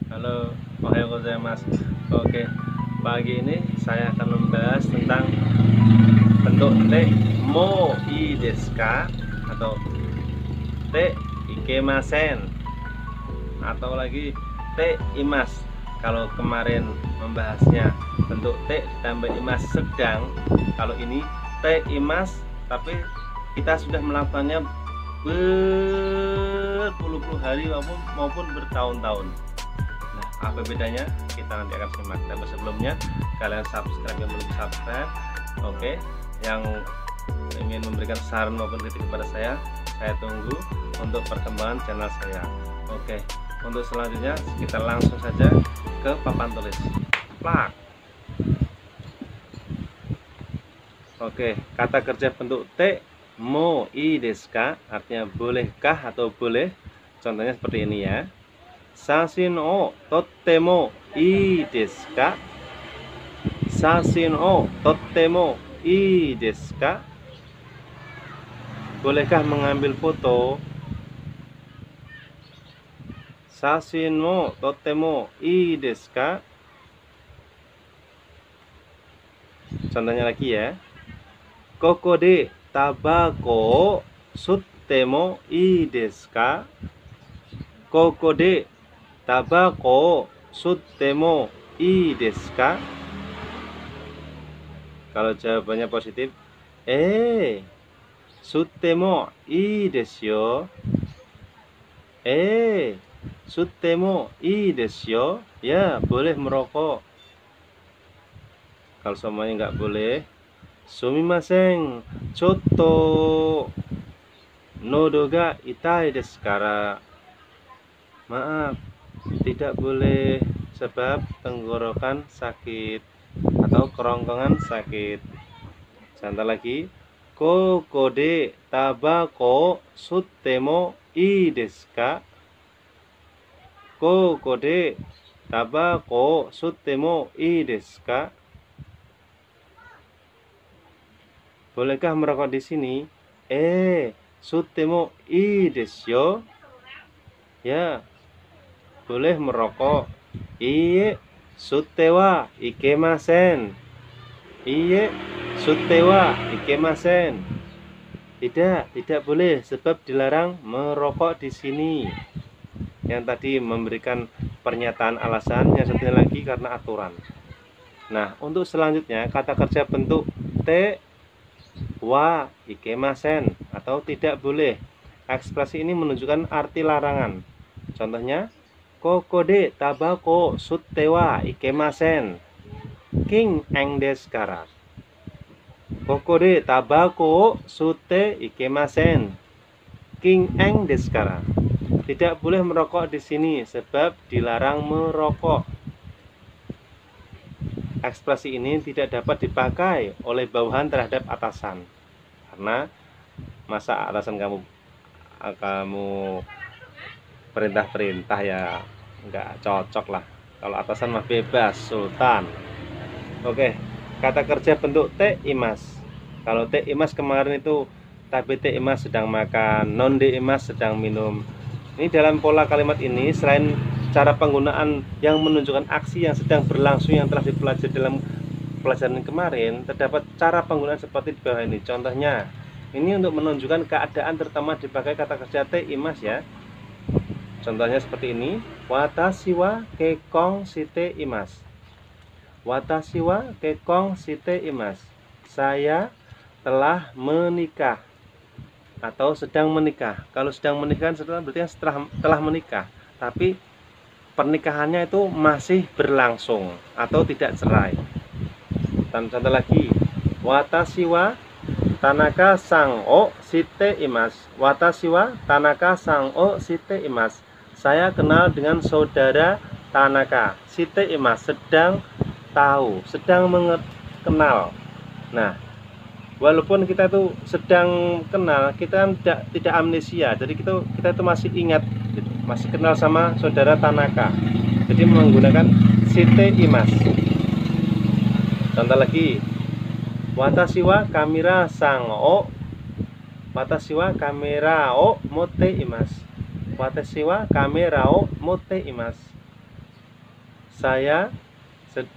Halo, ohayou gozaimasu. Oke, pagi ini saya akan membahas tentang bentuk te mo ii desu ka atau te ikemasen atau lagi te imas. Kalau kemarin membahasnya bentuk te ditambah imas sedang, kalau ini te imas tapi kita sudah melakukannya berpuluh-puluh hari maupun bertahun-tahun. Nah, apa bedanya? Kita nanti akan simak. Dan sebelumnya kalian subscribe yang belum subscribe. Oke, yang ingin memberikan saran maupun kritik kepada saya tunggu untuk perkembangan channel saya. Oke, untuk selanjutnya kita langsung saja ke papan tulis. Plak. Oke, kata kerja bentuk te mo ii desu ka artinya bolehkah atau boleh. Contohnya seperti ini ya. Sashin o tottemo ii desu ka? Sashin o tottemo ii desu ka? Bolehkah mengambil foto? Sashin mo tottemo ii desu ka? Contohnya lagi ya. Koko de tabako suttemo ii desu ka? Koko de tabako suttemo ii desu ka? Kalau jawabannya positif, suttemo ii desu yo. Suttemo ii desu yo. Ya, boleh merokok. Kalau semuanya nggak boleh, sumimasen, chotto nodo ga itai desu kara. Maaf, tidak boleh sebab tenggorokan sakit atau kerongkongan sakit. Contoh lagi, koko de tabako suttemo ii desu ka? Koko de tabako suttemo ii desu ka? Bolehkah merokok di sini? Suttemo ii desu yo. Ya, boleh merokok. Iye, sutte wa ikemasen. Iye, sutte wa ikemasen. Tidak boleh sebab dilarang merokok di sini. Yang tadi memberikan pernyataan alasan, yang satunya lagi karena aturan. Nah, untuk selanjutnya kata kerja bentuk te wa ikemasen atau tidak boleh. Ekspresi ini menunjukkan arti larangan. Contohnya, koko de tabako sutte wa ikemasen. King eng desu kara. Koko de tabako sutte ikemasen. King eng desu kara. Tidak boleh merokok di sini sebab dilarang merokok. Ekspresi ini tidak dapat dipakai oleh bawahan terhadap atasan. Karena masa atasan kamu perintah-perintah ya nggak cocok lah. Kalau atasan mah bebas, sultan. Oke, kata kerja bentuk te imas. Kalau te imas kemarin itu tabe te imas sedang makan, non de imas sedang minum. Ini dalam pola kalimat ini selain cara penggunaan yang menunjukkan aksi yang sedang berlangsung yang telah dipelajari dalam pelajaran kemarin, terdapat cara penggunaan seperti di bawah ini. Contohnya, ini untuk menunjukkan keadaan terutama dipakai kata kerja te imas ya. Contohnya seperti ini, watashi wa kekkon shite imasu. Watashi wa kekkon shite imasu. Saya telah menikah atau sedang menikah. Kalau sedang menikah berarti setelah menikah, tapi pernikahannya itu masih berlangsung atau tidak cerai. Dan contoh lagi, watashi wa Tanaka sang o shite imasu. Watashi wa Tanaka sang o shite imasu. Saya kenal dengan saudara Tanaka. Shite imasu, sedang tahu, sedang mengenal. Nah, walaupun kita itu sedang kenal, kita kan tidak amnesia. Jadi kita itu masih ingat, masih kenal sama saudara Tanaka. Jadi menggunakan shite imasu. Contoh lagi, watashi wa kamera sang o. Watashi wa kamera o motte imasu. Watashi wa kamera o motte imasu. saya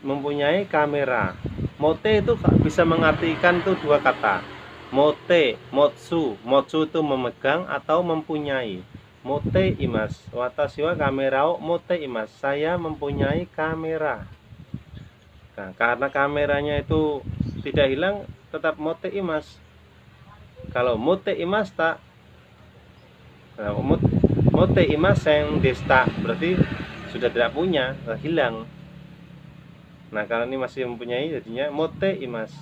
mempunyai kamera. Mote itu bisa mengartikan tuh dua kata. Mote, motsu. Motsu itu memegang atau mempunyai. Mote imas. Watashi wa kamera o mote imas. Saya mempunyai kamera. Nah, karena kameranya itu tidak hilang, tetap mote imas. Kalau mote imas tak, nah, mote imas yang desta berarti sudah tidak punya, hilang. Nah, kalau ini masih mempunyai, jadinya mote imas.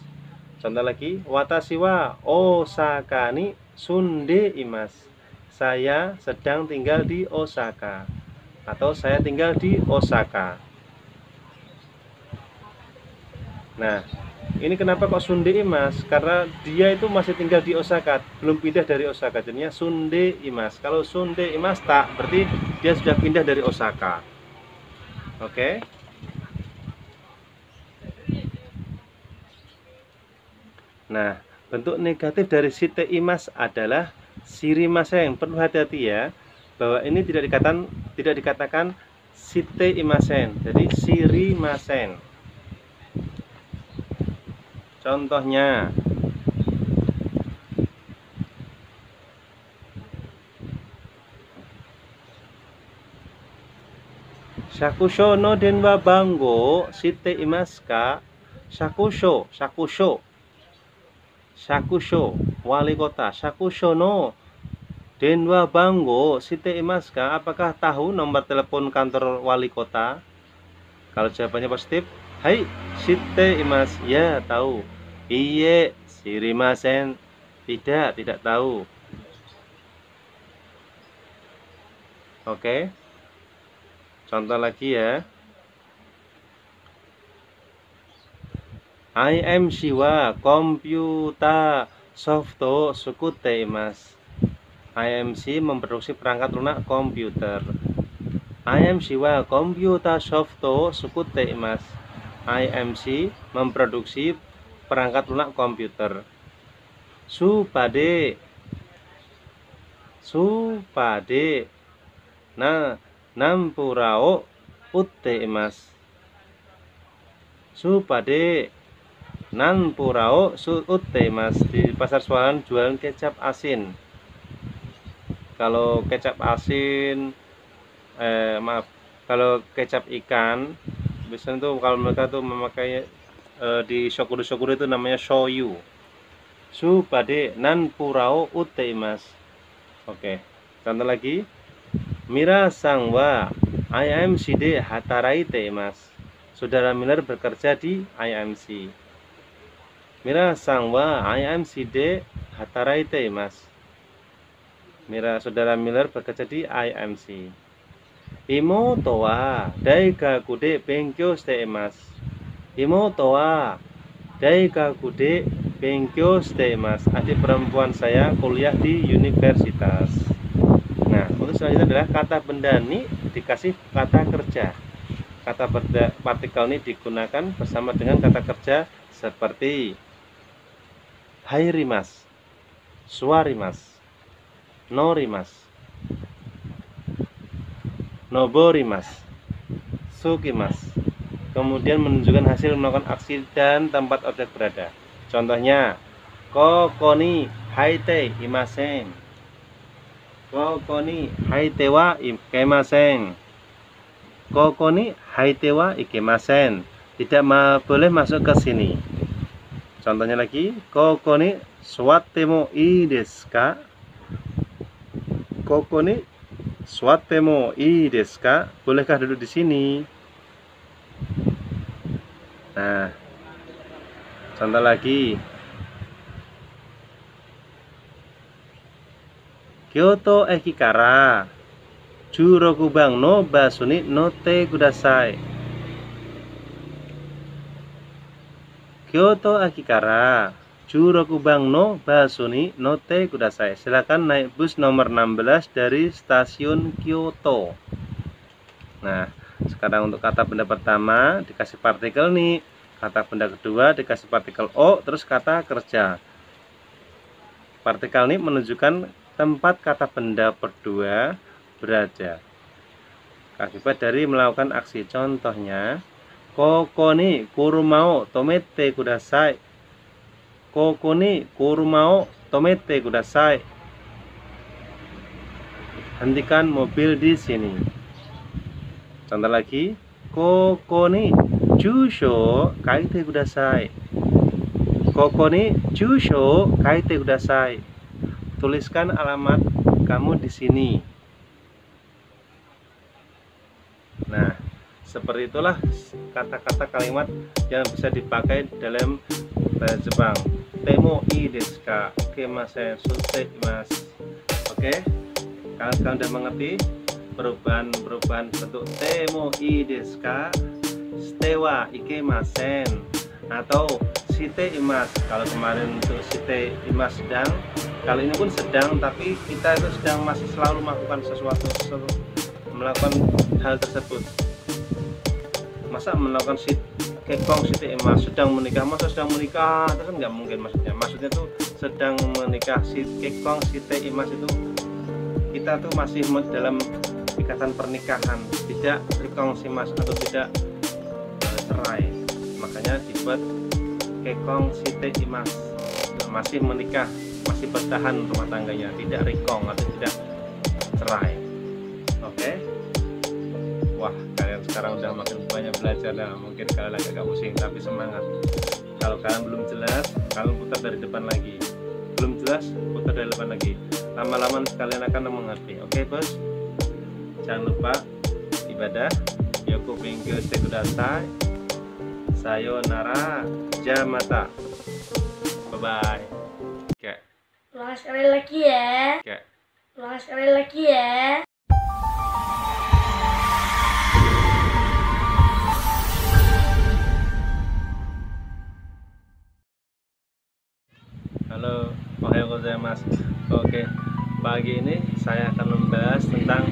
Contoh lagi, watashi wa Osaka ni sunde imas. Saya sedang tinggal di Osaka, atau saya tinggal di Osaka. Nah, ini kenapa kok sunde imas? Karena dia itu masih tinggal di Osaka, belum pindah dari Osaka. Jadinya sunde imas. Kalau sunde imas tak, berarti dia sudah pindah dari Osaka. Oke. Nah, bentuk negatif dari shite imas adalah shirimasen. Perlu hati-hati ya, bahwa ini tidak dikatakan shite imasen. Jadi shirimasen. Contohnya, shakusho no denwa bango shite imasu ka? Shakusho, wali kota. Shakusho no denwa bango shite imasu ka? Apakah tahu nomor telepon kantor wali kota? Kalau jawabannya positif, hai, shite imasu. Ya, tahu. Iye, shirimasen. Tidak tahu. Oke. Contoh lagi ya. IMC wa komputer software sukute imasu. IMC memproduksi perangkat lunak komputer. IMC wa komputer software sukute imasu. IMC memproduksi perangkat lunak komputer. Supade nah nampurao utte imasu. Supade nanpurao utte imasu. Di pasar swalan jualan kecap asin. Kalau kecap asin, kalau kecap ikan, biasanya tuh kalau mereka tuh memakai di shokuru itu namanya shoyu. Supade nanpurao utte imasu. Oke, contoh lagi. Mira-san wa IMC de hataraite imasu. Saudara Miller bekerja di IMC. Mira-san wa IMC de hataraite imasu. Saudara Miller bekerja di IMC. Imoto wa daigaku de benkyou shite imasu. Imoto wa daigaku de benkyou shite imasu. Adik perempuan saya kuliah di universitas. Nah, untuk selanjutnya adalah kata benda ni dikasih kata kerja. Kata partikel ini digunakan bersama dengan kata kerja seperti hairimasu, suwarimasu, norimasu, noborimasu, sukimasu. Kemudian menunjukkan hasil melakukan aksi dan tempat objek berada. Contohnya, koko ni haite imasen. Koko ni haite wa ikemasen. Koko ni haite wa ikemasen. Tidak boleh masuk ke sini. Contohnya lagi, koko ni suwatte mo ii desu ka? Koko ni suwatte mo ii desu ka? Bolehkah duduk di sini? Nah, contoh lagi. Kyoto eki kara 16番のバスに乗ってください。Kyoto eki kara 16番のバスに乗ってください. Silakan naik bus nomor 16 dari stasiun Kyoto. Nah, sekarang untuk kata benda pertama dikasih partikel nih, kata benda kedua dikasih partikel o, terus kata kerja. Partikel ini menunjukkan tempat kata benda berdua berada. Akibat dari melakukan aksi. Contohnya, koko ni kurumao tomete kudasai. Koko ni kurumao tomete kudasai. Hentikan mobil di sini. Contoh lagi, koko ni jusho kaite kudasai. Koko ni jusho kaite kudasai. Tuliskan alamat kamu di sini. Nah, seperti itulah kata-kata kalimat yang bisa dipakai dalam bahasa Jepang. Temo ii desu ka? Kemasen sute imasu. Oke, kalian sudah mengerti perubahan bentuk temo ii desu ka, shite wa ikemasen, atau shite imasu. Kalau kemarin untuk shite imasu sedang, kali ini pun sedang, tapi kita itu sedang masih selalu melakukan sesuatu, melakukan hal tersebut. Masa melakukan kekong shite imasu, sedang menikah, masa sedang menikah, itu kan nggak mungkin. Maksudnya tuh sedang menikah, kekong shite imasu itu kita tuh masih dalam ikatan pernikahan, tidak kekong shimasu atau tidak cerai. Makanya dibuat kekong shite imasu, masih menikah, masih bertahan rumah tangganya, tidak rikong atau tidak cerai. Oke. Wah, kalian sekarang udah makin banyak belajar lah. Mungkin kalian agak pusing, tapi semangat. Kalau kalian belum jelas, kalian putar dari depan lagi. Belum jelas, putar dari depan lagi. Lama-lama kalian akan mengerti. Oke, bos. Jangan lupa ibadah. Yoku bingkyu shite kudasai. Sayonara. Jamata. Bye-bye. Oke. Ulang sekali lagi ya. Oke. Ulang sekali lagi ya. Halo, ohayou gozaimasu. Oke, pagi ini saya akan membahas tentang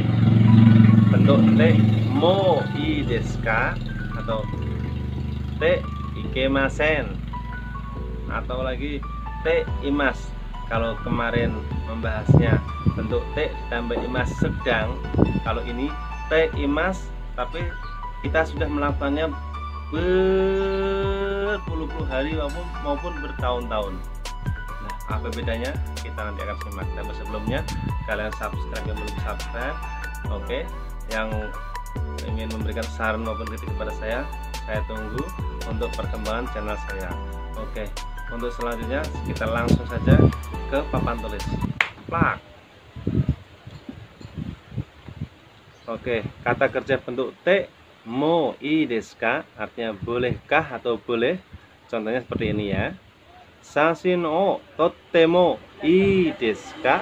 bentuk te mo ii desu ka atau te ikemasen atau lagi te imas. Kalau kemarin membahasnya bentuk te ditambah imas sedang, kalau ini te imas tapi kita sudah melakukannya berpuluh-puluh hari maupun bertahun-tahun. Nah, apa bedanya? Kita nanti akan simak. Tapi sebelumnya kalian subscribe yang belum subscribe. Oke, yang ingin memberikan saran maupun kritik kepada saya tunggu untuk perkembangan channel saya. Oke, untuk selanjutnya kita langsung saja ke papan tulis. Plak. Oke, kata kerja bentuk te mo ii desu ka artinya bolehkah atau boleh. Contohnya seperti ini ya. Sashin o tottemo ii desu ka?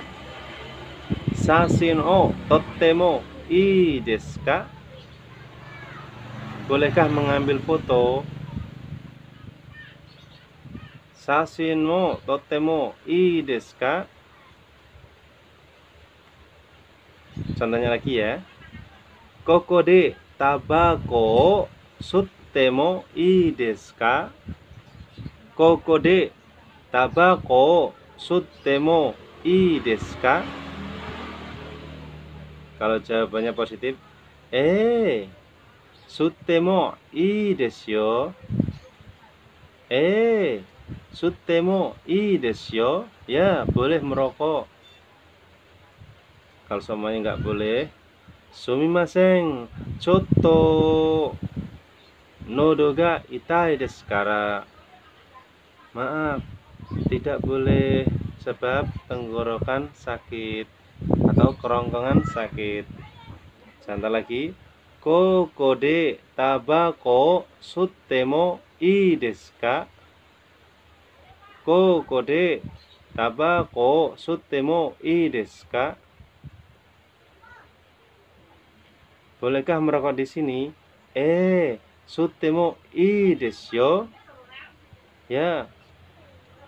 Sashin o tottemo ii desu ka? Bolehkah mengambil foto? Sashin mo tottemo ii desu ka? Contohnya lagi ya. Koko de tabako suttemo ii desu ka? Koko de tabako suttemo ii desu ka? Kalau jawabannya positif, suttemo ii desu yo. Suttemo ii desu yo. Ya, boleh merokok. Kalau semuanya nggak boleh, sumimasen, chotto nodo ga itai desu kara. Maaf, tidak boleh sebab tenggorokan sakit atau kerongkongan sakit. Contoh lagi, koko de tabako suttemo ii desu ka? Koko de tabako suttemo ii desu ka? Bolehkah merokok di sini? Suttemo ii desu yo. Ya,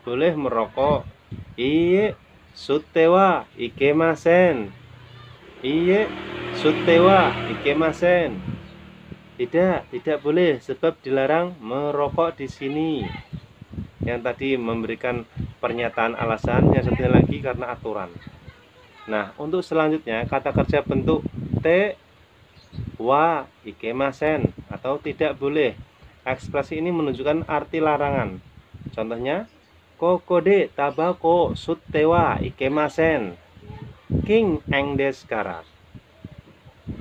boleh merokok. Iye, sutte wa ikemasen. Iye, sutte wa ikemasen. Tidak boleh sebab dilarang merokok di sini. Yang tadi memberikan pernyataan alasan, yang satunya lagi karena aturan. Nah, untuk selanjutnya kata kerja bentuk te wa ikemasen atau tidak boleh. Ekspresi ini menunjukkan arti larangan. Contohnya, kokode tabako sutte wa ikemasen. King eng desu kara.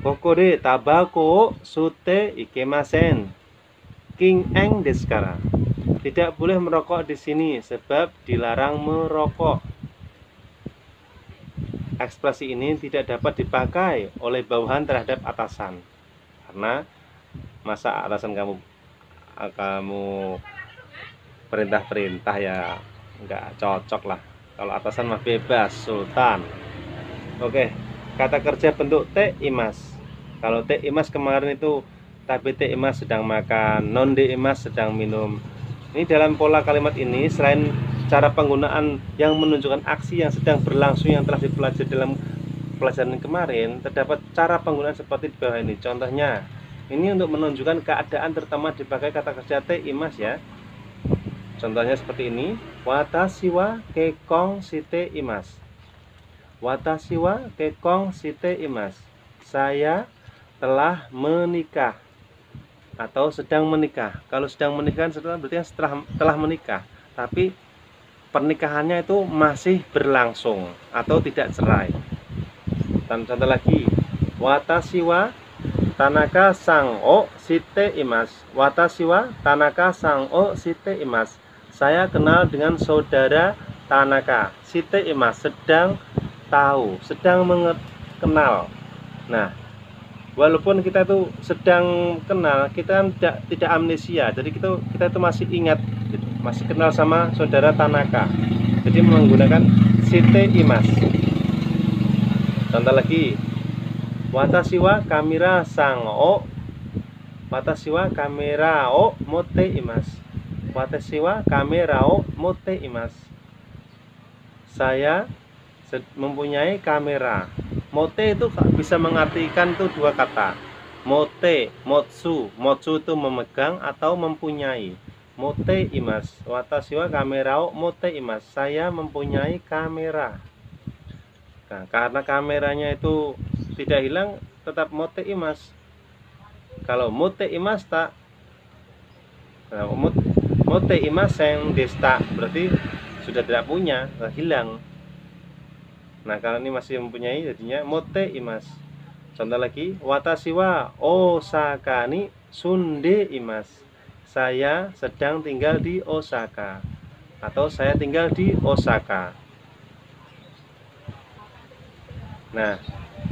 Kokode tabako sutte ikemasen. King eng desu kara. Tidak boleh merokok di sini sebab dilarang merokok. Ekspresi ini tidak dapat dipakai oleh bawahan terhadap atasan. Karena masa atasan kamu perintah-perintah ya nggak cocok lah. Kalau atasan mah bebas, sultan. Oke, kata kerja bentuk te imas. Kalau te imas kemarin itu tapi te imas sedang makan, non de imas sedang minum. Ini dalam pola kalimat ini selain cara penggunaan yang menunjukkan aksi yang sedang berlangsung yang telah dipelajari dalam pelajaran kemarin, terdapat cara penggunaan seperti di bawah ini. Contohnya, ini untuk menunjukkan keadaan terutama dipakai kata kerja te imas ya. Contohnya seperti ini, watashi wa kekkon shite imasu. Watashi wa kekkon shite imasu. Saya telah menikah atau sedang menikah. Kalau sedang menikah berarti setelah menikah, tapi pernikahannya itu masih berlangsung atau tidak cerai. Dan contoh lagi, watashi wa Tanaka sang o shite imasu. Watashi wa Tanaka sang o shite imasu. Saya kenal dengan saudara Tanaka. Shite imasu, sedang tahu, sedang mengenal. Nah, walaupun kita itu sedang kenal, kita kan tidak amnesia. Jadi kita itu masih ingat, gitu, masih kenal sama saudara Tanaka. Jadi menggunakan shite imasu. Contoh lagi, watashi wa kamera sang o. Watashi wa kamera o motte imasu. Watashi wa kamera o motte imasu. Saya mempunyai kamera. Motte itu bisa mengartikan tuh dua kata. Motte, motsu. Motsu itu memegang atau mempunyai. Motte imasu. Watashi wa kamera o motte imasu. Saya mempunyai kamera. Nah, karena kameranya itu tidak hilang, tetap motte imasu. Kalau motte imasu tak, nah, motte imasen desta, berarti sudah tidak punya, hilang. Nah, kalau ini masih mempunyai, jadinya motte imasu. Contoh lagi, watashi wa Osaka ni sunde imasu. Saya sedang tinggal di Osaka, atau saya tinggal di Osaka. Nah,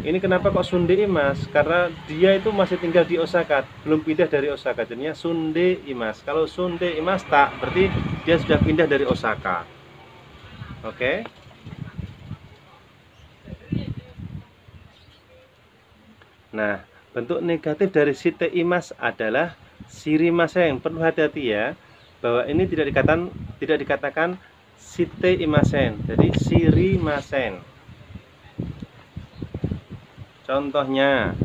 ini kenapa kok sunde imasu? Karena dia itu masih tinggal di Osaka, belum pindah dari Osaka. Jadinya sunde imasu. Kalau sunde imasu tak, berarti dia sudah pindah dari Osaka. Oke. Nah, bentuk negatif dari shite imasu adalah shirimasen. Perlu hati-hati ya, bahwa ini tidak dikatakan shite imasen. Jadi shirimasen. Contohnya,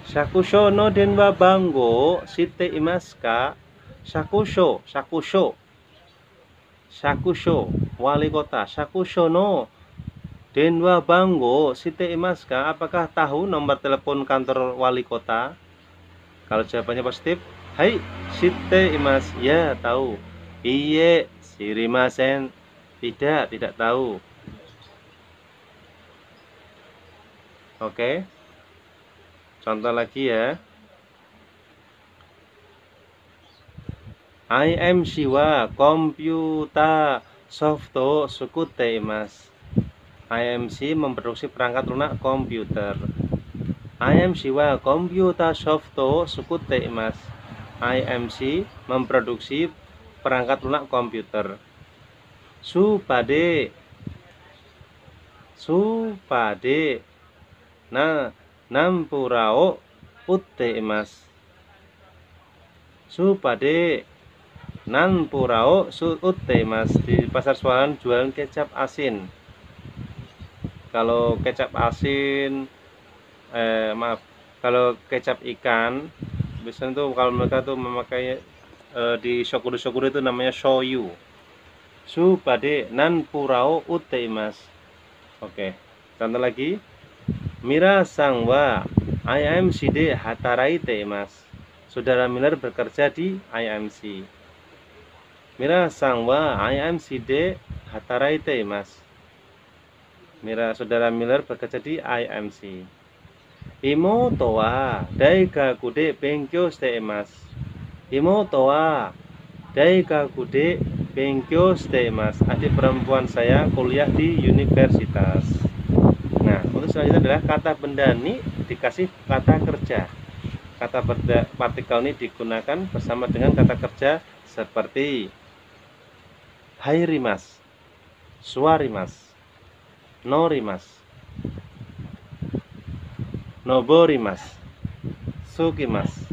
shakusho no denwa bango shite imasu ka? Shakusho, wali kota. Shakusho no denwa bango shite imasu ka? Apakah tahu nomor telepon kantor wali kota? Kalau jawabannya positif, hai, shite imasu. Ya, tahu. Iye, shirimasen. Tidak tahu. Oke. Contoh lagi ya. IMC wa komputer software sukute imasu. IMC memproduksi perangkat lunak komputer. IMC wa komputer software sukute imasu. IMC memproduksi perangkat lunak komputer. Supade. Nah, nampurao utte imasu. Supade nampurao utte imasu. Di pasar swalan jualan kecap asin. Kalau kecap asin, kalau kecap ikan, biasanya tuh kalau mereka tuh memakai di shokuru itu namanya shoyu. su bade nan purao ute imas. Oke, contoh lagi. Mira sangwa IMCD hatarai te imas. Saudara Miller bekerja di IMC. Mira sangwa IMCD hatarai te imas. Saudara Miller bekerja di IMC. Imoto wa daigaku de benkyou shite imasu. Imoto wa daigaku de benkyou shite imasu. Adik perempuan saya kuliah di universitas. Nah, untuk selanjutnya adalah kata benda ni dikasih kata kerja. Kata partikel ini digunakan bersama dengan kata kerja seperti hairimasu, suarimasu, norimasu, noborimasu, sukimasu.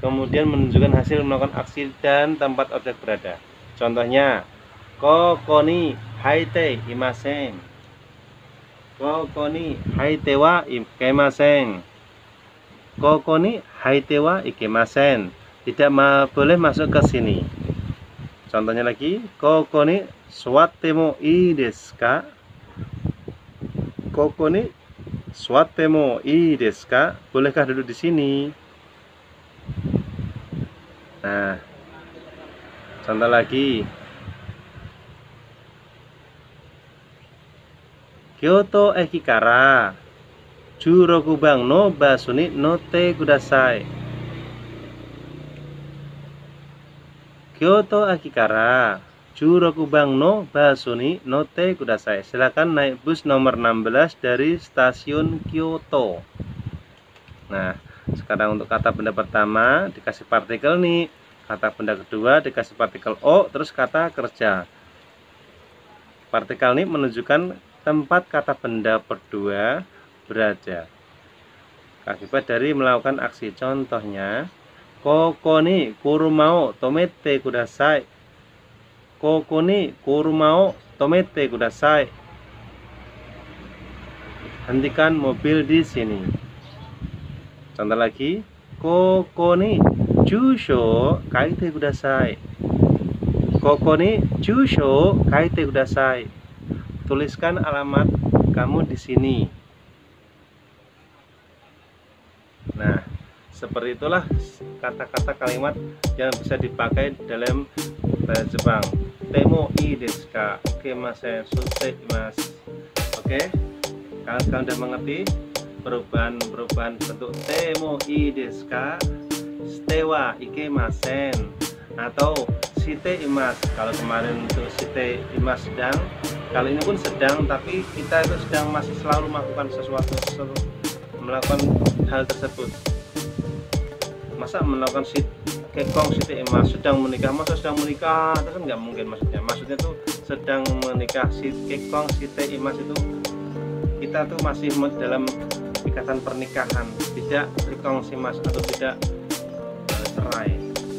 Kemudian menunjukkan hasil melakukan aksi dan tempat objek berada. Contohnya, koko ni haite imasen. Koko ni haite wa ikemasen. Koko ni haite wa ikemasen. Tidak boleh masuk ke sini. Contohnya lagi, koko ni suwatte mo ii desu ka? Koko ni suwatte mo ii desu ka? Bolehkah duduk di sini? Nah, contoh lagi. Kyoto eki kara Jurokubang no basu ni notte kudasai. Kyoto eki kara Jurokubang no basu ni notte kudasai. Silakan naik bus nomor 16 dari stasiun Kyoto. Nah, sekarang untuk kata benda pertama dikasih partikel nih. Kata benda kedua dikasih partikel o, terus kata kerja. Partikel ini menunjukkan tempat kata benda berdua berada akibat dari melakukan aksi. Contohnya, koko ni kurumao tomete kudasai. Koko ni kurumao tomete kudasai. Hentikan mobil di sini. Contoh lagi, koko ni jusho kaite kudasai. Koko ni jusho kaite kudasai. Tuliskan alamat kamu di sini. Nah, seperti itulah kata-kata kalimat yang bisa dipakai dalam bahasa Jepang. Temo ii desu ka? Ikemasen shite imasu. Oke, kalian sudah mengerti perubahan bentuk temo ii desu ka? Shite wa ikemasen atau shite imasu. Kalau kemarin itu shite imasu sedang, kali ini pun sedang, tapi kita itu sedang masih selalu melakukan sesuatu, melakukan hal tersebut. Masa melakukan kekong shite imasu, sedang menikah, masa sedang menikah, itu kan nggak mungkin maksudnya. Maksudnya tuh sedang menikah, kekong shite imasu itu kita tuh masih dalam ikatan pernikahan, tidak kekong shimasu atau tidak cerai.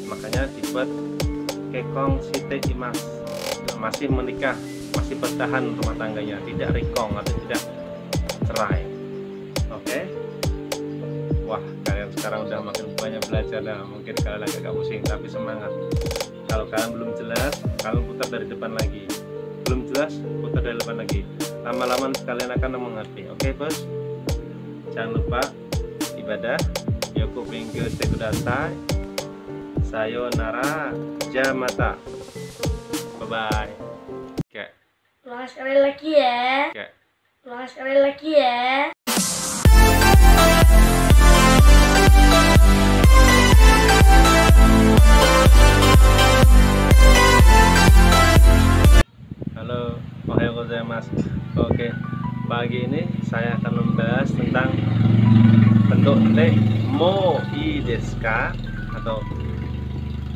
Makanya dibuat kekong shite imasu, masih menikah, masih bertahan rumah tangganya, tidak rikong atau tidak cerai. Oke. Wah, kalian sekarang udah makin banyak belajar. Nah, mungkin kalian agak pusing, tapi semangat. Kalau kalian belum jelas, kalian putar dari depan lagi. Belum jelas, putar dari depan lagi. Lama-lama kalian akan mengerti. Oke, bos. Jangan lupa ibadah. Yoku benkyou shite kudasai. Sayonara, jamata. Bye-bye. Oke. Ulang sekali lagi ya. Oke. Ulang sekali lagi ya. Halo, ohayou gozaimasu. Oke, pagi ini saya akan membahas tentang bentuk te mo ii desu ka atau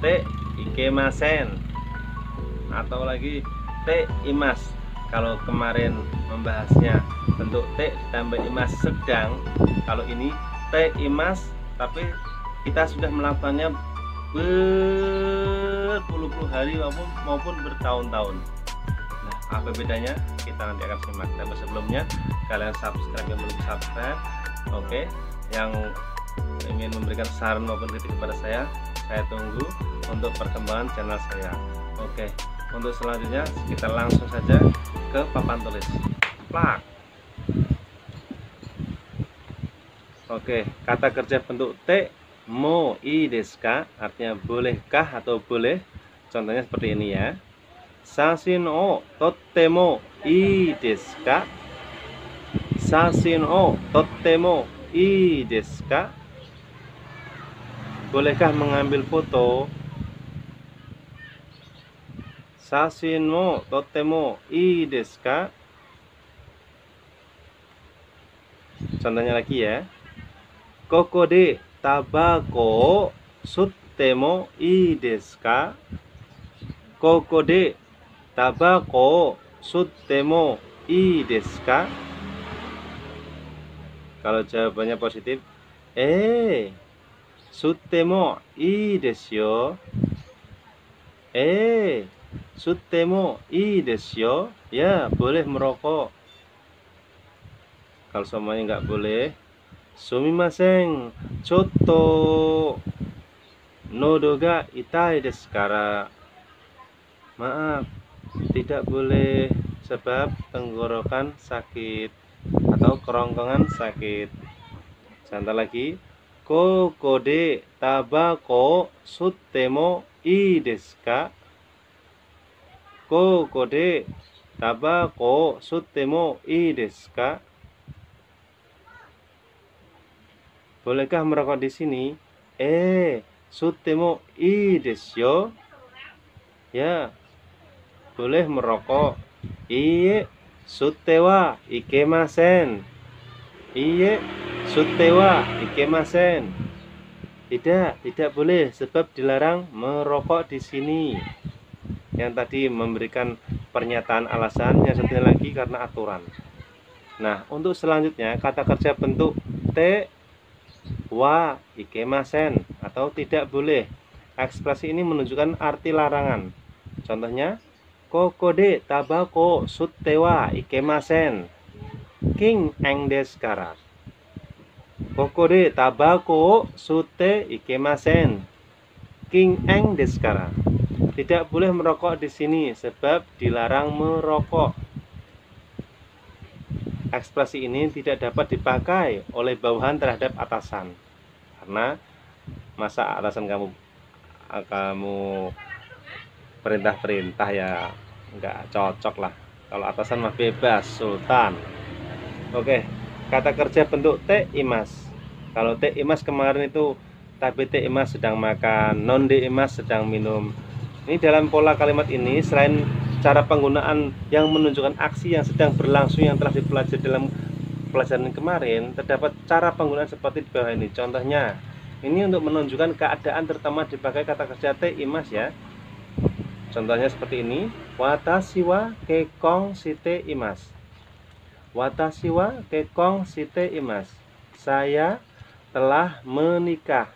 te ikemasen atau lagi te imas. Kalau kemarin membahasnya bentuk te ditambah imas sedang, kalau ini te imas tapi kita sudah melakukannya berpuluh-puluh hari maupun bertahun-tahun. Nah, apa bedanya? Kita nanti akan simak. Tapi sebelumnya kalian subscribe yang belum subscribe. Oke, yang ingin memberikan saran maupun kritik kepada saya tunggu untuk perkembangan channel saya. Oke, Untuk selanjutnya kita langsung saja ke papan tulis. Plak. Oke, kata kerja bentuk T, mo i desu ka, artinya bolehkah atau boleh. Contohnya seperti ini ya. Sashin o tottemo ii desu ka? Sashin o tottemo ii desu ka? Bolehkah mengambil foto? Sashin mo tottemo ii desu ka? Contohnya lagi ya. Koko de tabako sutte ii desu ka? Koko de tabako sutte ii desu ka? Kalau jawabannya positif, sutte ii desu yo. Sutte ii desu yo. Ya, boleh merokok. Kalau semuanya nggak boleh, sumimasen, chotto nodo ga itai desu kara. Maaf, tidak boleh sebab tenggorokan sakit atau kerongkongan sakit. Contoh lagi, koko de tabako sutte ii desu ka? Koko de tabako sutte ii desu ka? Bolehkah merokok di sini? Sutte ii desu yo. Ya, boleh merokok. Iye, sutte wa ikemasen. Iye, sutte wa ikemasen. Tidak boleh sebab dilarang merokok di sini. Yang tadi memberikan pernyataan alasan, yang satunya lagi karena aturan. Nah, untuk selanjutnya kata kerja bentuk T, wa ikemasen atau tidak boleh. Ekspresi ini menunjukkan arti larangan. Contohnya, koko de tabako sutte wa ikemasen. King eng desu kara. Koko de tabako sutte ikemasen. King eng desu kara. Tidak boleh merokok di sini sebab dilarang merokok. Ekspresi ini tidak dapat dipakai oleh bawahan terhadap atasan, karena masa atasan kamu perintah-perintah ya nggak cocok lah. Kalau atasan mah bebas, sultan. Oke, kata kerja bentuk T imas. Kalau T imas kemarin itu tabete imas sedang makan, nonde imas sedang minum. Ini dalam pola kalimat ini, selain cara penggunaan yang menunjukkan aksi yang sedang berlangsung yang telah dipelajari dalam pelajaran kemarin, terdapat cara penggunaan seperti di bawah ini. Contohnya, ini untuk menunjukkan keadaan terutama dipakai kata kerja T imas ya. Contohnya seperti ini, watashi wa kekkon shite imasu. Watashi wa kekkon shite imasu. Saya telah menikah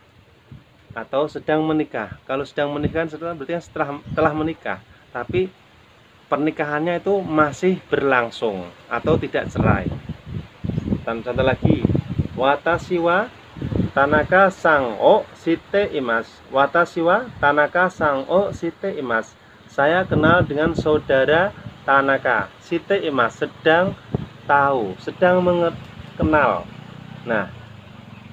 atau sedang menikah. Kalau sedang menikah berarti setelah menikah, tapi pernikahannya itu masih berlangsung atau tidak cerai. Dan contoh lagi, watashi wa Tanaka sang o shite imasu. Watashi wa Tanaka sang o shite imasu. Saya kenal dengan saudara Tanaka. Shite imasu, sedang tahu, sedang mengenal. Nah,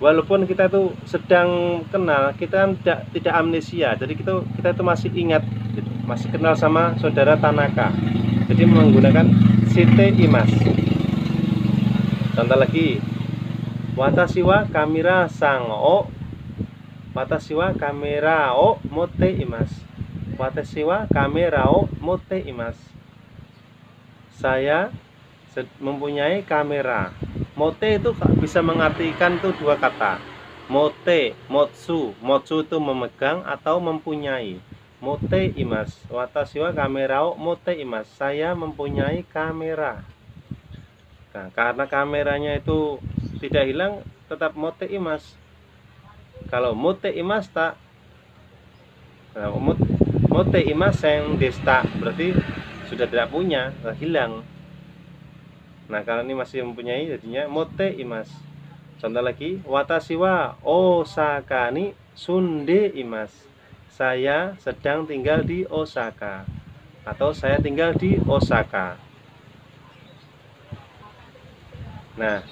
walaupun kita itu sedang kenal, kita kan tidak amnesia. Jadi kita itu masih ingat gitu, masih kenal sama saudara Tanaka. Jadi menggunakan shite imasu. Contoh lagi, watashi wa kamera sang o. Watashi wa kamera o motte imasu. Watashi wa kamera o motte imasu. Saya mempunyai kamera. Motte itu bisa mengartikan tuh dua kata. Motte, motsu. Motsu itu memegang atau mempunyai. Motte imasu. Watashi wa kamera o motte imasu. Saya mempunyai kamera. Nah, karena kameranya itu tidak hilang, tetap motte imasu. Kalau motte imasu tak, nah, motte imasen desta, berarti sudah tidak punya, hilang. Nah, kalau ini masih mempunyai, jadinya motte imasu. Contoh lagi, watashi wa Osaka ni sunde imasu. Saya sedang tinggal di Osaka. atau saya tinggal di Osaka. Nah,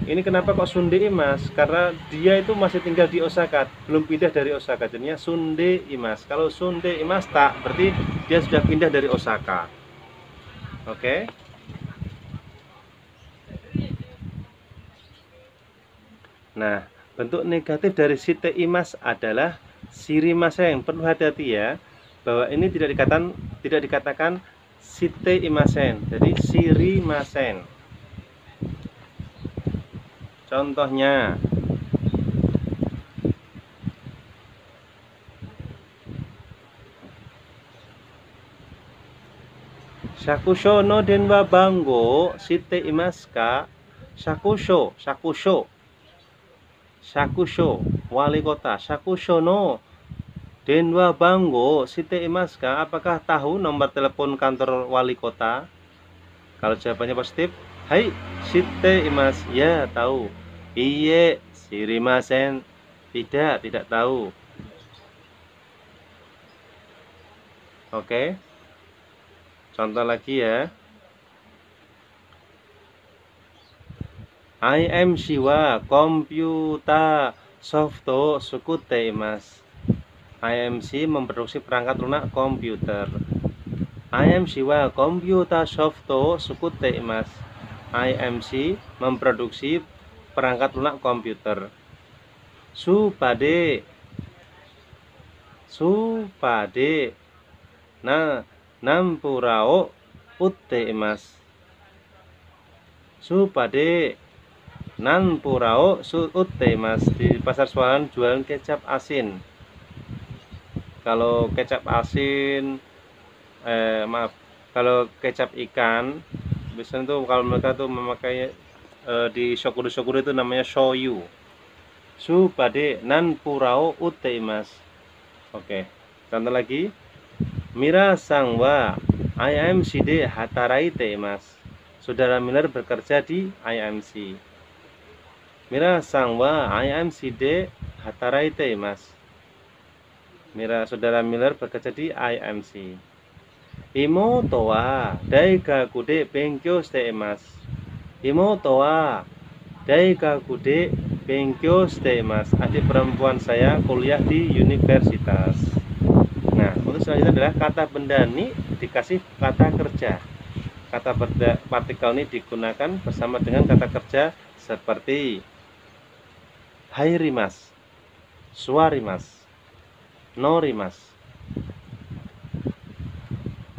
ini kenapa kok sunde imas? Karena dia itu masih tinggal di Osaka, belum pindah dari Osaka. Jadinya sunde imas. Kalau sunde imas tak, berarti dia sudah pindah dari Osaka. Oke. Nah, bentuk negatif dari shite imas adalah shirimasen. Perlu hati-hati ya, bahwa ini tidak dikatakan shite imasen. Jadi shirimasen. Contohnya, shakusho no denwa bango shite imasu ka? Shakusho, wali kota. Shakusho no denwa bango shite imasu ka? Apakah tahu nomor telepon kantor wali kota? Kalau jawabannya positif, hai, shite imasu. Ya, tahu. Iye, shirimasen. Tidak tahu. Oke. Contoh lagi ya. IMC wa komputer software sukute imasu. IMC memproduksi perangkat lunak komputer. IMC wa komputer software sukute imasu. IMC memproduksi perangkat lunak komputer. Supade nah nampurao utte imasu. Supade nanpurao utte imasu. Di pasar swahan jualan kecap asin. Kalau kecap asin, kalau kecap ikan, biasanya tuh kalau mereka tuh memakai di shokuru itu namanya shoyu. Supade nanpurao utte imasu. Oke, contoh lagi. Mira-san wa IMC de hataraite imasu. Saudara Miller bekerja di IMC. Mira-san wa IMC de hataraite imasu. Saudara Miller bekerja di IMC. Imoto wa daigaku de benkyou shite imasu. Imoto wa daigaku de benkyou shite imasu. Adik perempuan saya kuliah di universitas. Nah, untuk selanjutnya adalah kata benda ni dikasih kata kerja. Kata partikel ini digunakan bersama dengan kata kerja seperti hairimasu, suwarimasu, norimasu,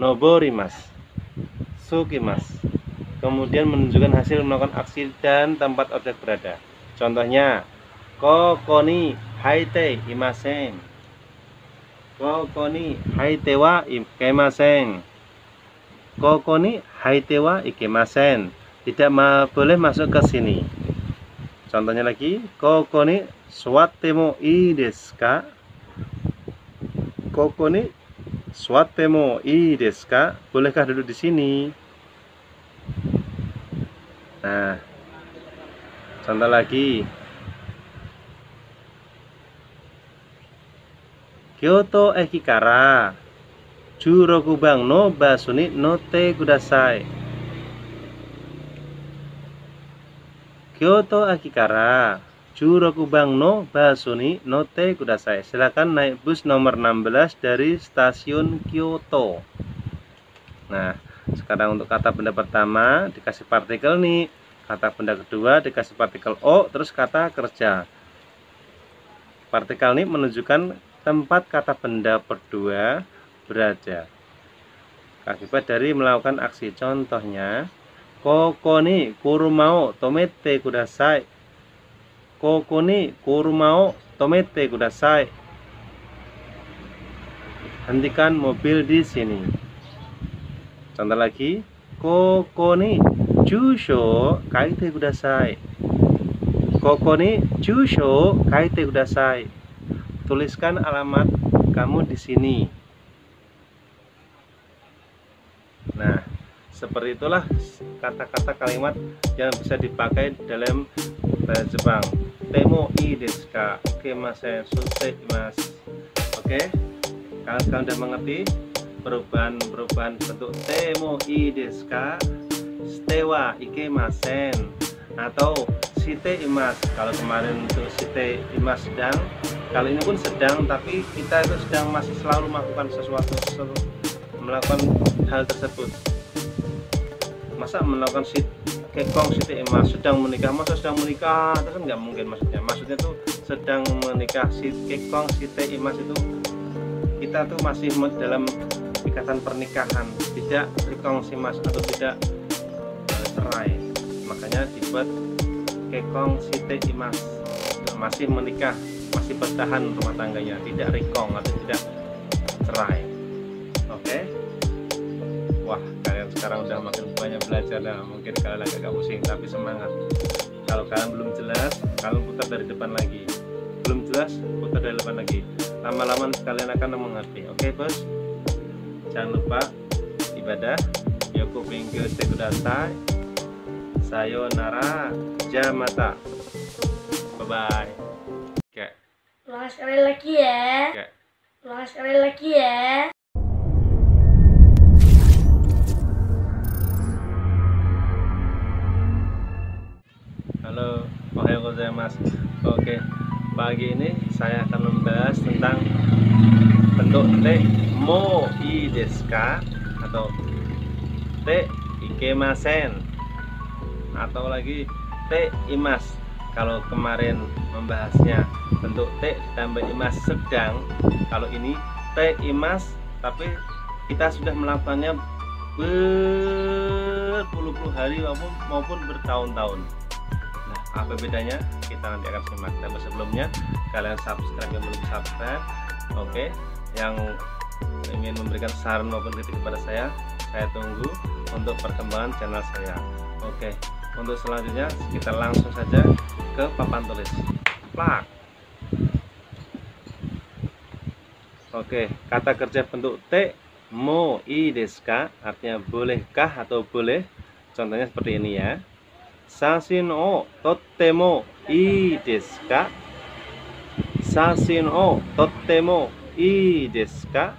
noborimasu, sukimasu. Kemudian menunjukkan hasil melakukan aksi dan tempat objek berada. Contohnya, koko ni haite imasen. Koko ni haite wa ikemasen. Koko ni haite wa ikemasen. Tidak boleh masuk ke sini. Contohnya lagi, koko ni suwatte mo ii desu ka? Koko ni suwatte mo ii desu ka? Bolehkah duduk di sini? Nah, contoh lagi. Kyoto eki kara 16番のバスに乗ってください。Kyoto eki kara 16番のバスに乗ってください. Silakan naik bus nomor 16 dari stasiun Kyoto. Nah, sekarang untuk kata benda pertama dikasih partikel nih, kata benda kedua dikasih partikel o, terus kata kerja. Partikel ini menunjukkan tempat kata benda berdua berada akibat dari melakukan aksi. Contohnya, koko ni kurumao tomete kudasai. Koko ni kurumao tomete kudasai. Hentikan mobil di sini. Contoh lagi, koko ni jusho kaite kudasai. Koko ni jusho kaite kudasai. Tuliskan alamat kamu di sini. Nah, seperti itulah kata-kata kalimat yang bisa dipakai dalam bahasa Jepang. Temo ii desu ka? Kemasen sutte imasu. Oke, kalian sudah mengerti perubahan bentuk temo i desu ka, stewa ikemasen, atau shite imas. Kalau kemarin itu shite imas sedang, kali ini pun sedang, tapi kita itu sedang masih selalu melakukan melakukan hal tersebut. Masa melakukan kekong shite imas sedang menikah, masa sedang menikah itu kan nggak mungkin. Maksudnya tuh sedang menikah, si kekong shite imas itu kita tuh masih dalam ikatan pernikahan, tidak kekong simas atau tidak cerai. Makanya dibuat kekong shite imas, masih menikah, masih bertahan rumah tangganya, tidak rikong atau tidak cerai. Oke. Wah, kalian sekarang udah makin banyak belajar. Nah, mungkin kalian agak pusing, tapi semangat. Kalau kalian belum jelas, kalian putar dari depan lagi. Belum jelas, putar dari depan lagi. Lama-lama kalian akan mengerti. Oke, bos. Jangan lupa ibadah. Yoku Bingkyu Sekudasai. Sayonara. Jamata. Bye-bye. Oke. Ulang sekali lagi ya. Oke. Ulang sekali lagi ya. Halo, ohayou gozaimasu. Oke, pagi ini saya akan membahas tentang bentuk te mo i desu ka atau te ikemasen atau lagi te imas. Kalau kemarin membahasnya bentuk te ditambah imas sedang, kalau ini te imas tapi kita sudah melakukannya berpuluh-puluh hari maupun bertahun-tahun. Apa bedanya? Kita nanti akan simak. Tapi sebelumnya kalian subscribe yang belum subscribe. Oke, yang ingin memberikan saran maupun kritik kepada saya tunggu untuk perkembangan channel saya. Oke, untuk selanjutnya kita langsung saja ke papan tulis. Plak. Oke, kata kerja bentuk te mo i desu ka artinya bolehkah atau boleh. Contohnya seperti ini ya. Sashin o tottemo ii desu ka? Sashin o tottemo ii desu ka?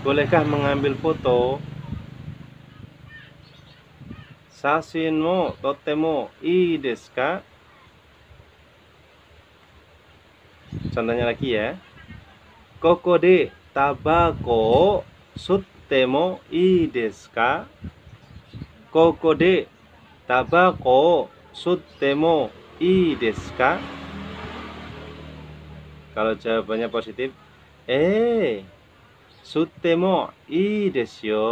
Bolehkah mengambil foto? Sashin o tottemo ii desu ka? Contohnya lagi ya. Koko de tabako suttemo ii desu ka? Koko de tabako suttemo ii desu ka? Kalau jawabannya positif, suttemo ii desu yo.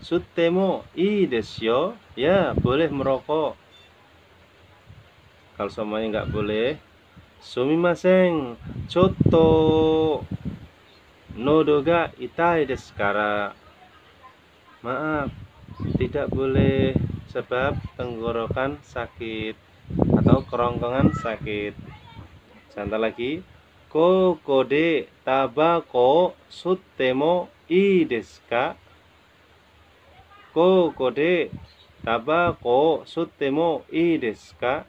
Suttemo ii desu yo. Ya, boleh merokok. Kalau semuanya nggak boleh, sumimasen, chotto nodo ga itai desu kara. Maaf, tidak boleh sebab tenggorokan sakit atau kerongkongan sakit. Contoh lagi, koko de tabako suttemo ii desu ka? Koko de tabako suttemo ii desu ka?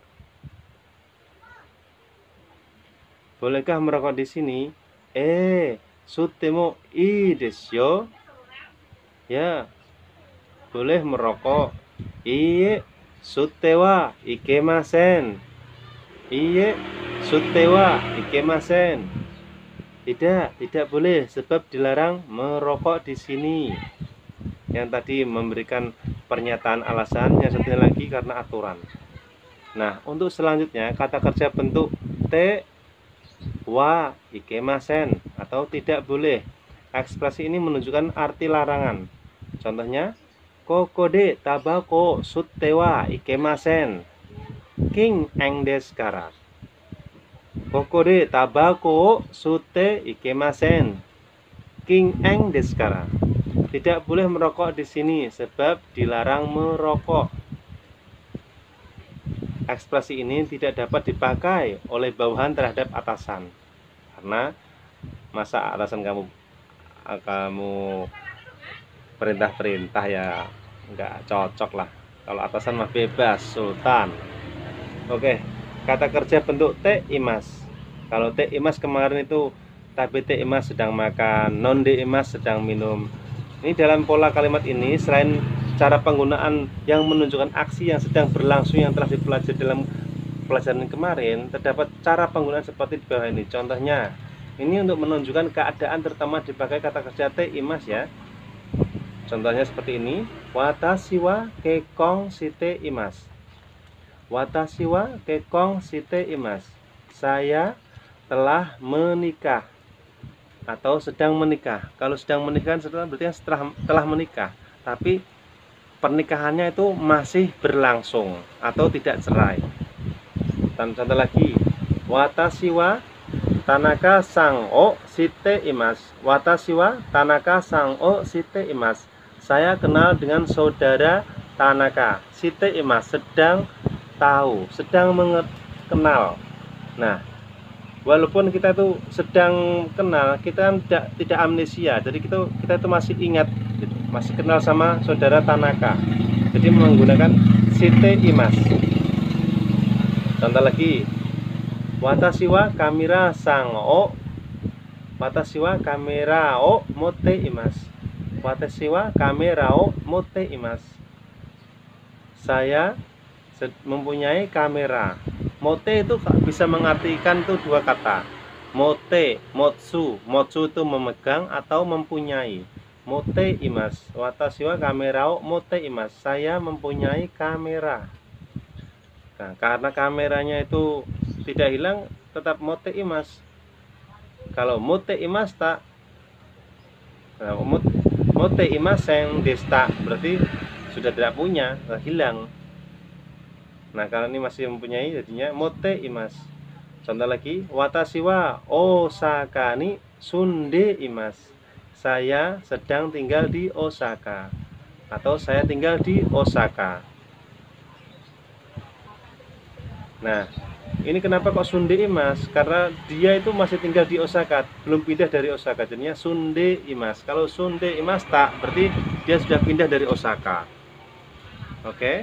Bolehkah merokok di sini? Suttemo ii desu yo. Ya, boleh merokok. Iye, sutte wa ikemasen. Iye, sutte wa ikemasen. Tidak boleh sebab dilarang merokok di sini. Yang tadi memberikan pernyataan alasan, yang satunya lagi karena aturan. Nah, untuk selanjutnya kata kerja bentuk te wa ikemasen atau tidak boleh. Ekspresi ini menunjukkan arti larangan. Contohnya, koko de tabako sutte wa ikemasen. King eng desu kara. Koko de tabako sutte ikemasen. King eng desu kara. Tidak boleh merokok di sini sebab dilarang merokok. Ekspresi ini tidak dapat dipakai oleh bawahan terhadap atasan. Karena masa atasan kamu perintah-perintah ya nggak cocok lah. Kalau atasan mah bebas, sultan. Oke, kata kerja bentuk te imas. Kalau te imas kemarin itu tapi T Imas sedang makan, non D Imas sedang minum. Ini dalam pola kalimat ini, selain cara penggunaan yang menunjukkan aksi yang sedang berlangsung yang telah dipelajari dalam pelajaran kemarin, terdapat cara penggunaan seperti di bawah ini. Contohnya, ini untuk menunjukkan keadaan terutama dipakai kata kerja T Imas ya. Contohnya seperti ini, watashi wa kekkon shite imasu. Watashi wa kekkon shite imasu. Saya telah menikah atau sedang menikah. Kalau sedang menikah berarti telah menikah, tapi pernikahannya itu masih berlangsung atau tidak cerai. Dan contoh lagi, watashi wa Tanaka sang o shite imasu. Watashi wa Tanaka sang o shite imasu. Saya kenal dengan saudara Tanaka. Shite imasu, sedang tahu, sedang mengenal. Nah, walaupun kita itu sedang kenal, kita kan tidak amnesia. Jadi kita itu masih ingat, gitu, masih kenal sama saudara Tanaka. Jadi menggunakan shite imasu. Contoh lagi, watashi wa kamera sang o. Watashi wa kamera o motte imasu. Watashi wa kamera o motte imasu. Saya mempunyai kamera. Motte itu bisa mengartikan tuh dua kata. Motte, motsu. Motsu itu memegang atau mempunyai. Motte imasu. Watashi wa kamera o motte imasu. Saya mempunyai kamera. Nah, karena kameranya itu tidak hilang, tetap motte imasu. Kalau motte imasu tak, motte imasen desta, berarti sudah tidak punya, hilang. Nah, kalau ini masih mempunyai, jadinya motte imasu. Contoh lagi, watashi wa Osaka ni sunde imasu. Saya sedang tinggal di Osaka, atau saya tinggal di Osaka. Nah, ini kenapa kok sunde imasu? Karena dia itu masih tinggal di Osaka, belum pindah dari Osaka. Jadinya sunde imasu. Kalau sunde imasu tak, berarti dia sudah pindah dari Osaka. Oke.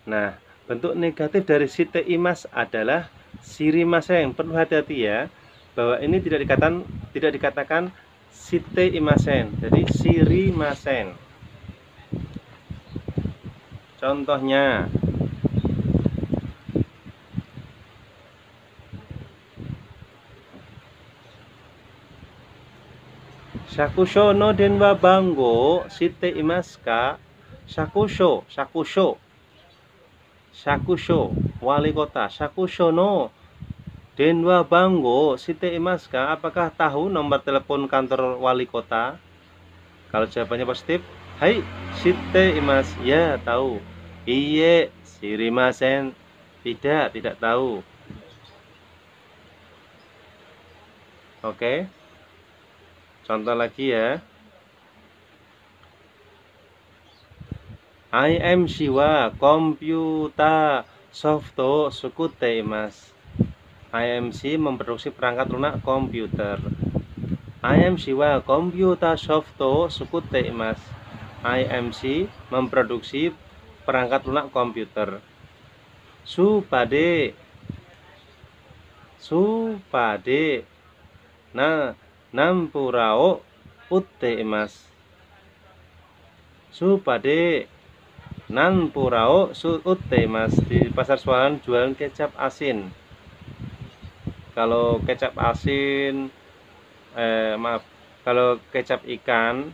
Nah, bentuk negatif dari shite imasu adalah shirimasen. Perlu hati-hati ya, bahwa ini tidak dikatakan shite imasen. Jadi shirimasen. Contohnya, shakusho no denwa bango shite imasu ka? Shakusho, wali kota. Shakusho no denwa bango shite imasu ka? Apakah tahu nomor telepon kantor wali kota? Kalau jawabannya positif, hai, shite imasu. Ya, tahu. Iye, shirimasen. Tidak tahu. Oke. Contoh lagi ya. IMC wa komputer software sukute imasu. IMC memproduksi perangkat lunak komputer. IMC wa komputer software sukute imasu. IMC memproduksi perangkat lunak komputer. Supade. Nah, nampurao utte imasu. Supade nampurao utte imasu. Di pasar swalan jualan kecap asin. Kalau kecap asin, kalau kecap ikan,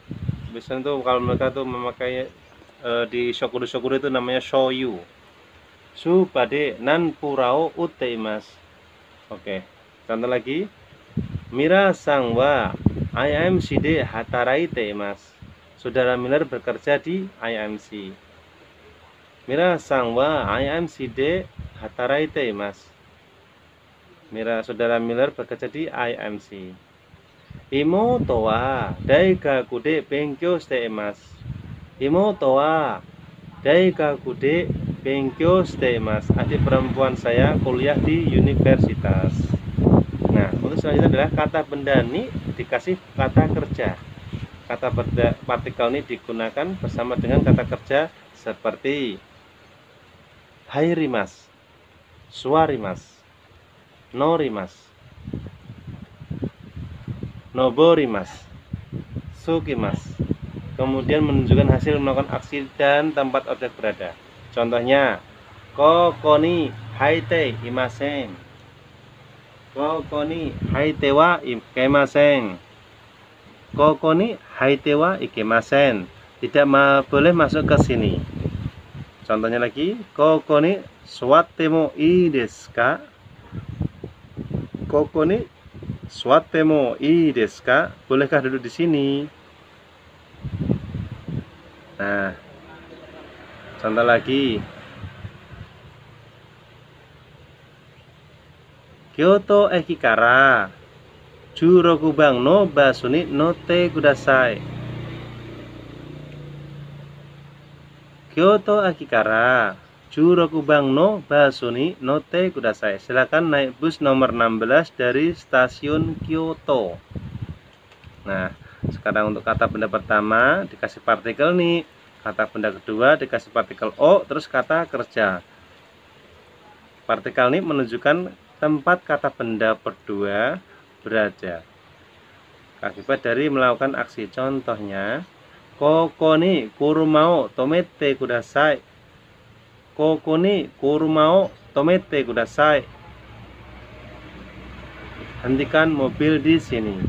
biasanya tuh kalau mereka tuh memakai di shokuru itu namanya shoyu. Supade nanpurao utte imasu. Oke, contoh lagi, Mira-san wa IMC de hataraite imasu. Saudara Miller bekerja di IMC. Mira-san wa IMC de hataraite imasu. Saudara Miller bekerja di IMC. Imoto wa daigaku de benkyou shite imasu. Imoto wa daigaku de benkyou shite imasu. Adik perempuan saya kuliah di universitas. Nah, untuk selanjutnya adalah kata benda ni dikasih kata kerja. Kata partikel ini digunakan bersama dengan kata kerja seperti hairimasu. suarimasu, norimasu, noborimasu, sukimasu. Kemudian menunjukkan hasil melakukan aksi dan tempat objek berada. Contohnya, koko ni haite imasen. Koko ni haite wa ikemasen. Koko ni haite wa ikemasen. Tidak boleh masuk ke sini. Contohnya lagi, koko ni suwatte mo ii desu ka? Koko ni suwatte mo ii desu ka? Bolehkah duduk di sini? Nah, contoh lagi, Kyoto eki kara Jurokubang no basu ni notte kudasai. Kyoto eki kara Jurokubang no basu ni notte kudasai. Silakan naik bus nomor 16 dari stasiun Kyoto. Nah, sekarang untuk kata benda pertama dikasih partikel nih, kata benda kedua dikasih partikel o, terus kata kerja. Partikel ini menunjukkan tempat kata benda berdua berada akibat dari melakukan aksi. Contohnya, koko ni kurumao tomete kudasai. Koko ni kurumao tomete kudasai. Hentikan mobil di sini.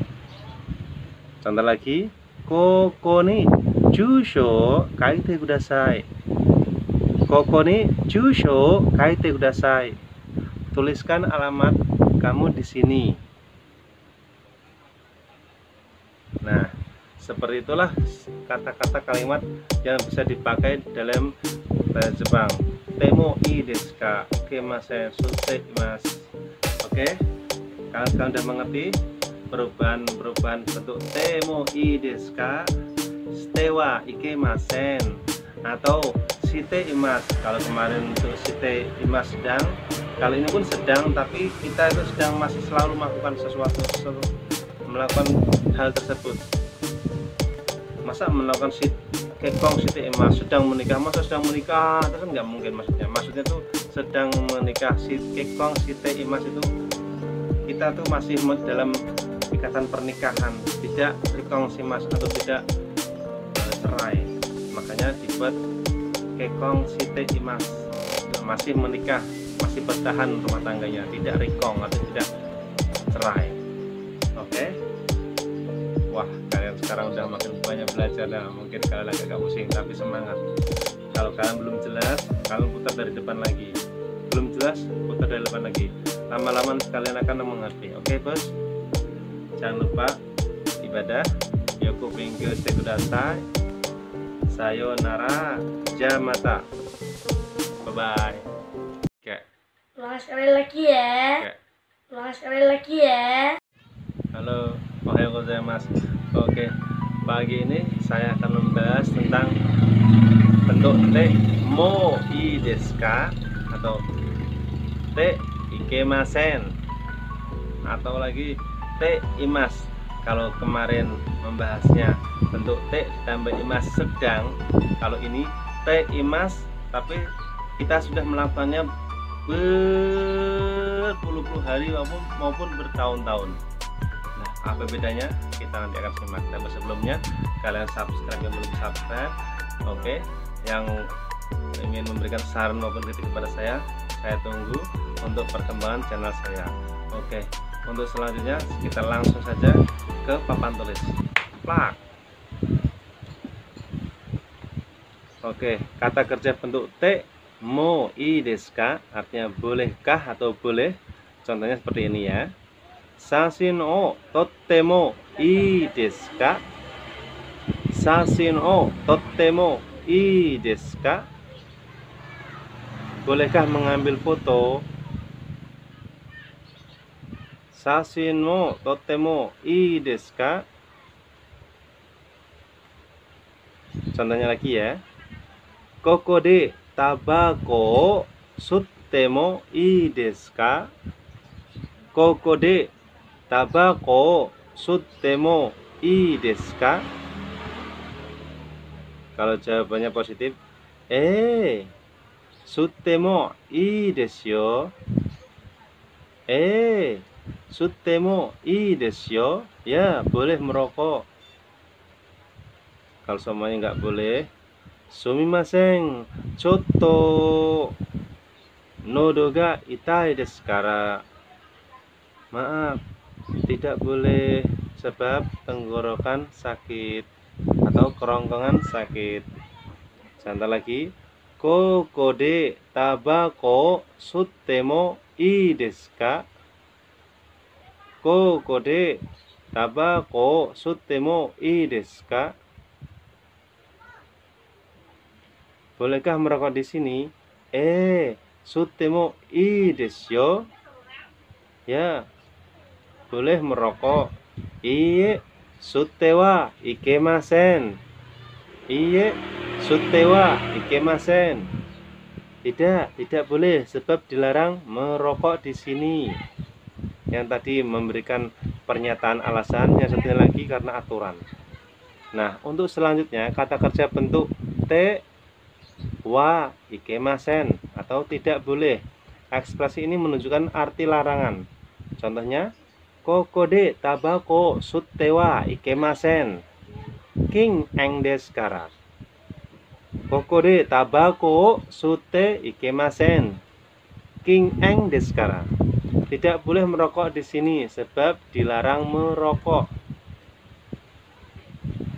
Contoh lagi, koko ni jusho kaite kudasai. Koko ni jusho kaite kudasai. Tuliskan alamat kamu di sini. Nah, seperti itulah kata-kata kalimat yang bisa dipakai dalam bahasa Jepang. Temo ii desu ka? Ikemasen, sutte imasu. Oke, kalian sudah mengerti perubahan bentuk temo ii desu ka, shite wa ikemasen, atau shite imasu. Kalau kemarin untuk shite imasu sedang, kali ini pun sedang, tapi kita itu sedang masih selalu melakukan sesuatu, melakukan hal tersebut. Masa melakukan kekong shite imasu sedang menikah, masa sedang menikah itu kan nggak mungkin. Maksudnya tuh sedang menikah, kekong shite imasu itu kita tuh masih dalam ikatan pernikahan, tidak rikongsimas atau tidak cerai. Makanya dibuat kekong shite imasu, masih menikah, masih bertahan rumah tangganya, tidak rikong atau tidak cerai. Oke. Wah, kalian sekarang udah makin banyak belajar. Nah, mungkin kalian agak pusing, tapi semangat. Kalau kalian belum jelas, kalian putar dari depan lagi. Belum jelas, putar dari depan lagi. Lama-lama kalian akan mengerti. Oke, bos. Jangan lupa ibadah. Yoku Bingkyu Shite Kudasai. Sayonara. Jamata. Bye-bye. Oke. Ulang sekali lagi ya. Oke. Ulang sekali lagi ya. Halo, ohayou gozaimasu. Oke, pagi ini saya akan membahas tentang bentuk te mo ii desu ka atau te ikemasen atau lagi te imas. Kalau kemarin membahasnya bentuk te ditambah imas sedang, kalau ini te imas tapi kita sudah melakukannya berpuluh-puluh hari maupun bertahun-tahun. Nah, apa bedanya? Kita nanti akan simak. Dan sebelumnya kalian subscribe yang belum subscribe. Oke, yang ingin memberikan saran maupun kritik kepada saya tunggu untuk perkembangan channel saya. Oke, untuk selanjutnya kita langsung saja ke papan tulis. Plak. Oke, kata kerja bentuk te mo ii desu ka artinya bolehkah atau boleh. Contohnya seperti ini ya. Sashin o tottemo ii desu ka? Sashin o tottemo ii desu ka? Bolehkah mengambil foto? Sashin mo tottemo ii desu ka? Contohnya lagi ya. Koko de tabako suttemo ii desu ka? Koko de tabako suttemo ii desu ka? Kalau jawabannya positif, suttemo ii desu yo. Sutemo i desu yo. Ya, boleh merokok. Kalau semuanya nggak boleh, sumimasen, chotto nodo ga itai desu kara. Maaf, tidak boleh sebab tenggorokan sakit atau kerongkongan sakit. Contoh lagi, koko de tabako suttemo ii desu ka? Koko de tabako suttemo ii desu ka? Bolehkah merokok di sini? Suttemo ii desu yo. Ya, boleh merokok. Iye, sutte wa ikemasen. Iye, sutte wa ikemasen. Tidak boleh sebab dilarang merokok di sini. Yang tadi memberikan pernyataan alasan, yang satunya lagi karena aturan. Nah, untuk selanjutnya kata kerja bentuk te wa ikemasen atau tidak boleh. Ekspresi ini menunjukkan arti larangan. Contohnya, koko de tabako sutte wa ikemasen. King eng desu kara. Koko de tabako sutte ikemasen. King eng desu kara. Tidak boleh merokok di sini sebab dilarang merokok.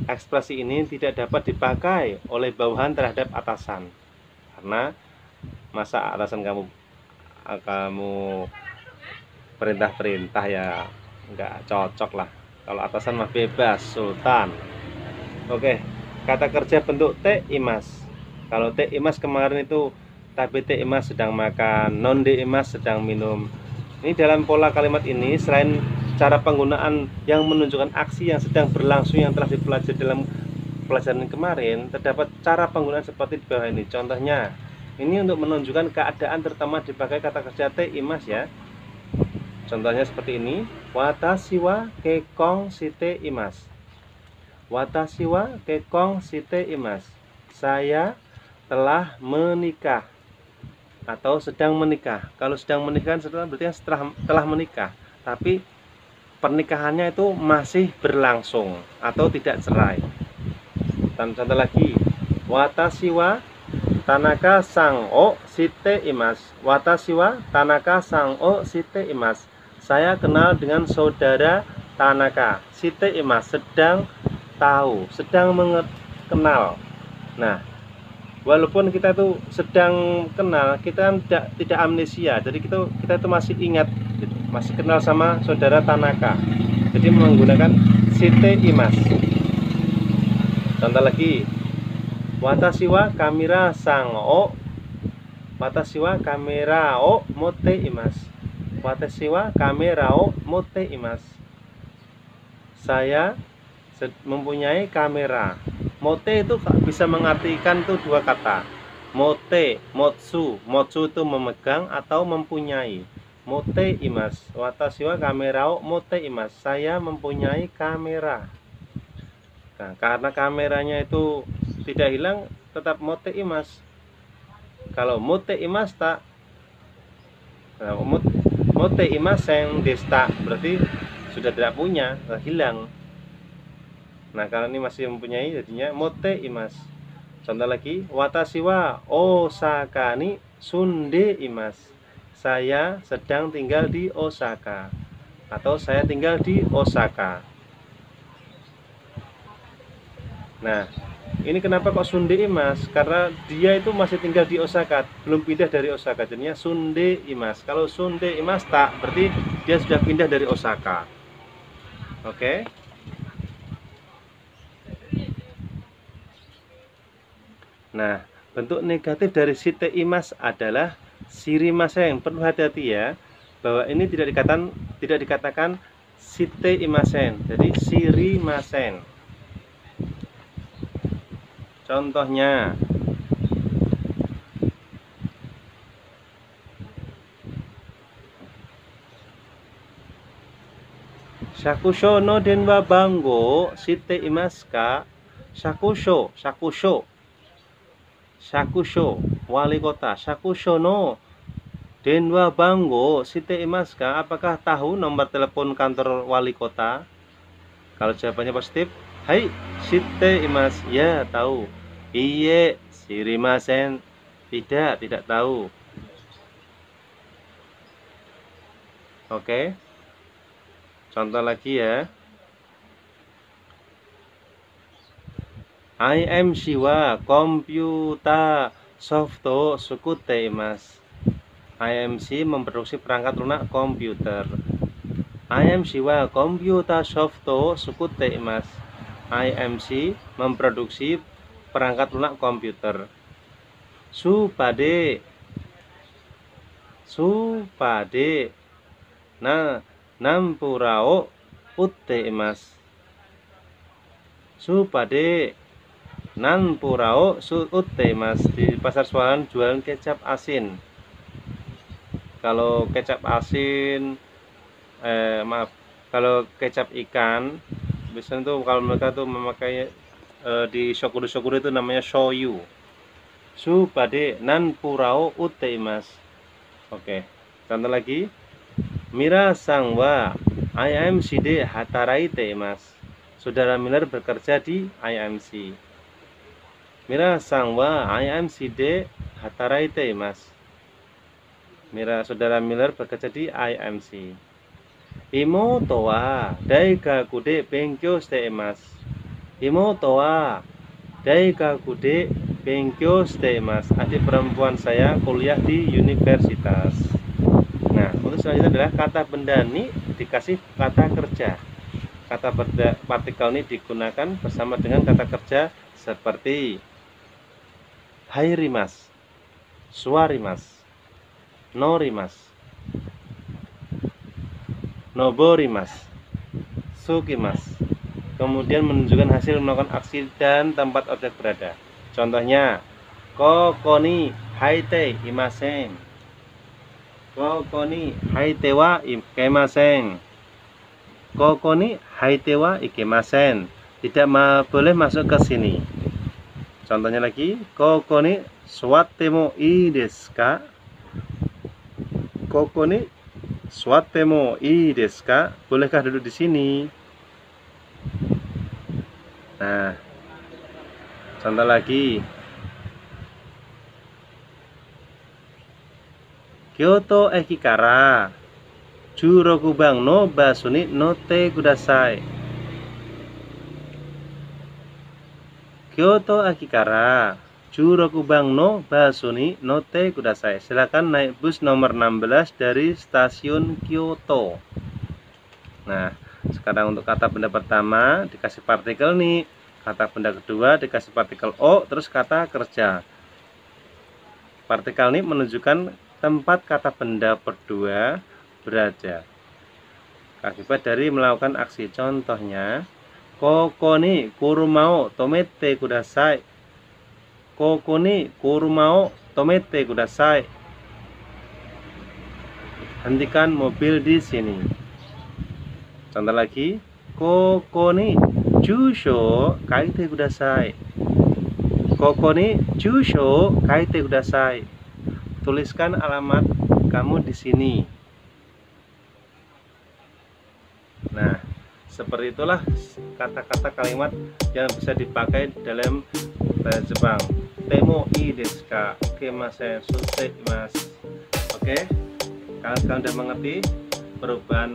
Ekspresi ini tidak dapat dipakai oleh bawahan terhadap atasan. Karena masa atasan kamu perintah-perintah, ya nggak cocok lah. Kalau atasan mah bebas, sultan. Oke, kata kerja bentuk te imas. Kalau te imas kemarin itu tabe te imas sedang makan, non de imas sedang minum. Ini dalam pola kalimat ini, selain cara penggunaan yang menunjukkan aksi yang sedang berlangsung yang telah dipelajari dalam pelajaran kemarin, terdapat cara penggunaan seperti di bawah ini. Contohnya, ini untuk menunjukkan keadaan terutama dipakai kata kerja te imas ya. Contohnya seperti ini, watashi wa kekkon shite imasu. Watashi wa kekkon shite imasu. Saya telah menikah atau sedang menikah. Kalau sedang menikah berarti setelah menikah, tapi pernikahannya itu masih berlangsung atau tidak cerai. Dan contoh lagi, watashi wa Tanaka sang o shite imasu. Watashi wa Tanaka sang o shite imasu. Saya kenal dengan saudara Tanaka. Shite imasu, sedang tahu, sedang mengenal. Nah, walaupun kita itu sedang kenal, kita kan tidak amnesia. Jadi kita itu masih ingat, masih kenal sama saudara Tanaka. Jadi menggunakan shite imasu. Contoh lagi, watashi wa kamera sang o. Watashi wa kamera o motte imasu. Watashi wa kamera o motte imasu. Saya mempunyai kamera. Motte itu bisa mengartikan itu dua kata. Motte, motsu. Motsu itu memegang atau mempunyai. Motte imasu. Watashi wa kamera o motte imasu. Saya mempunyai kamera. Nah, karena kameranya itu tidak hilang, tetap motte imasu. Kalau motte imasu tak, nah, motte imasen desta, berarti sudah tidak punya, hilang. Nah, kalau ini masih mempunyai, jadinya motte imasu. Contoh lagi, watashi wa Osaka ni sunde imasu. Saya sedang tinggal di Osaka atau saya tinggal di Osaka. Nah, ini kenapa kok sunde imasu? Karena dia itu masih tinggal di Osaka, belum pindah dari Osaka. Jadinya sunde imasu. Kalau sunde imasu tak, berarti dia sudah pindah dari Osaka. Oke. Nah, bentuk negatif dari shite imasu adalah shirimasen. Perlu hati-hati ya, bahwa ini tidak dikatakan shite imasen. Jadi shirimasen. Contohnya, shakusho no denwa bango shite imasu ka? Shakusho, shakusho wali kota. Shakusho no Denwa Banggo Siti Imas ka, apakah tahu nomor telepon kantor wali kota? Kalau jawabannya positif, hai Siti Imas, ya tahu. Iye sirimasen, tidak tahu. Oke, contoh lagi ya. I am Siwa komputa softo sukute Imas. IMC memproduksi perangkat lunak komputer. IMC komputer softo sukute Imas. IMC memproduksi perangkat lunak komputer. Supade nah nampurao utte Imas. Supade nampurao utte Imas. Di pasar Sualan jualan kecap asin. Kalau kecap asin, kalau kecap ikan, biasanya tuh kalau mereka tuh memakai di shokuru itu namanya shoyu. Supade nan purao ute Imas. Oke, contoh lagi. Mira sangwa IMC de hataraite Imas. Saudara Miller bekerja di IMC. Mira sangwa IMC de hataraite Imas. Saudara Miller bekerja di IMC. Imoto wa daigaku de benkyou shite imasu. Imoto wa daigaku de benkyou shite imasu. Adik perempuan saya kuliah di universitas. Nah, untuk selanjutnya adalah kata benda ni dikasih kata kerja. Kata partikel ini digunakan bersama dengan kata kerja seperti hairimasu, suwarimasu, norimasu, noborimasu, sukimasu. Kemudian menunjukkan hasil melakukan aksi dan tempat objek berada. Contohnya, koko ni haite imasen. Koko ni haite wa ikemasen. Koko ni haite wa ikemasen. Tidak boleh masuk ke sini. Contohnya lagi, koko ni suwatte mo ii desu ka? Koko ni suwatte mo ii desu ka? Bolehkah duduk di sini? Nah, contoh lagi. Kyoto eki kara Jurokubang no basu ni notte kudasai. Kyoto eki kara Jurokubang no basu ni notte kudasai. Silakan naik bus nomor 16 dari stasiun Kyoto. Nah, sekarang untuk kata benda pertama dikasih partikel nih. Kata benda kedua dikasih partikel o, terus kata kerja. Partikel ini menunjukkan tempat kata benda berdua berada akibat dari melakukan aksi. Contohnya, koko ni kurumao tomete kudasai. Koko ni kurumao tomete kudasai. Hentikan mobil di sini. Contoh lagi, koko ni jusho kaite kudasai. Koko ni jusho kaite kudasai. Tuliskan alamat kamu di sini. Nah, seperti itulah kata-kata kalimat yang bisa dipakai dalam bahasa Jepang. Temo ii desu ka? Ikemasen sute imasu. Oke, kalian sudah mengerti perubahan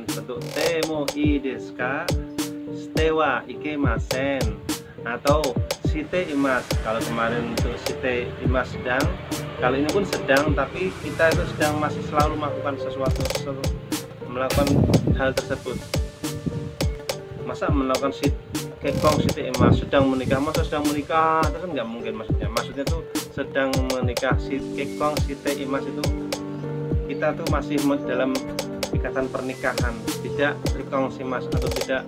bentuk temo ii desu ka, shite wa ikemasen, atau shite imasu. Kalau kemarin untuk shite imasu sedang, kali ini pun sedang, tapi kita itu sedang masih selalu melakukan sesuatu, melakukan hal tersebut. Masa melakukan kekong shite imasu sedang menikah, masa sedang menikah itu kan nggak mungkin. Maksudnya tuh sedang menikah, kekong shite imasu itu kita tuh masih dalam ikatan pernikahan, tidak kekong shimasu atau tidak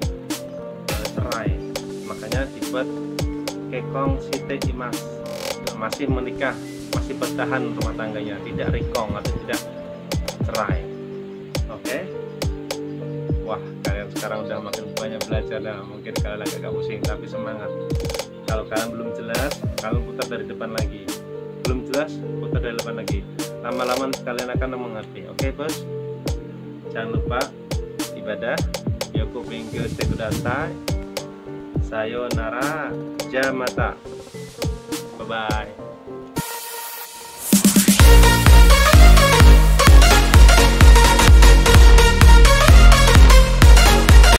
cerai. Makanya dibuat kekong shite imasu, masih menikah, masih bertahan rumah tangganya, tidak rikong atau tidak cerai. Oke. Wah, kalian sekarang udah makin banyak belajar dah. Mungkin kalian agak pusing, tapi semangat. Kalau kalian belum jelas, kalian putar dari depan lagi. belum jelas putar dari depan lagi. Lama-lama kalian akan mengerti. Oke bos, jangan lupa ibadah. Yoku bingkyu ste kudasai. Sayonara jamata. Bye bye.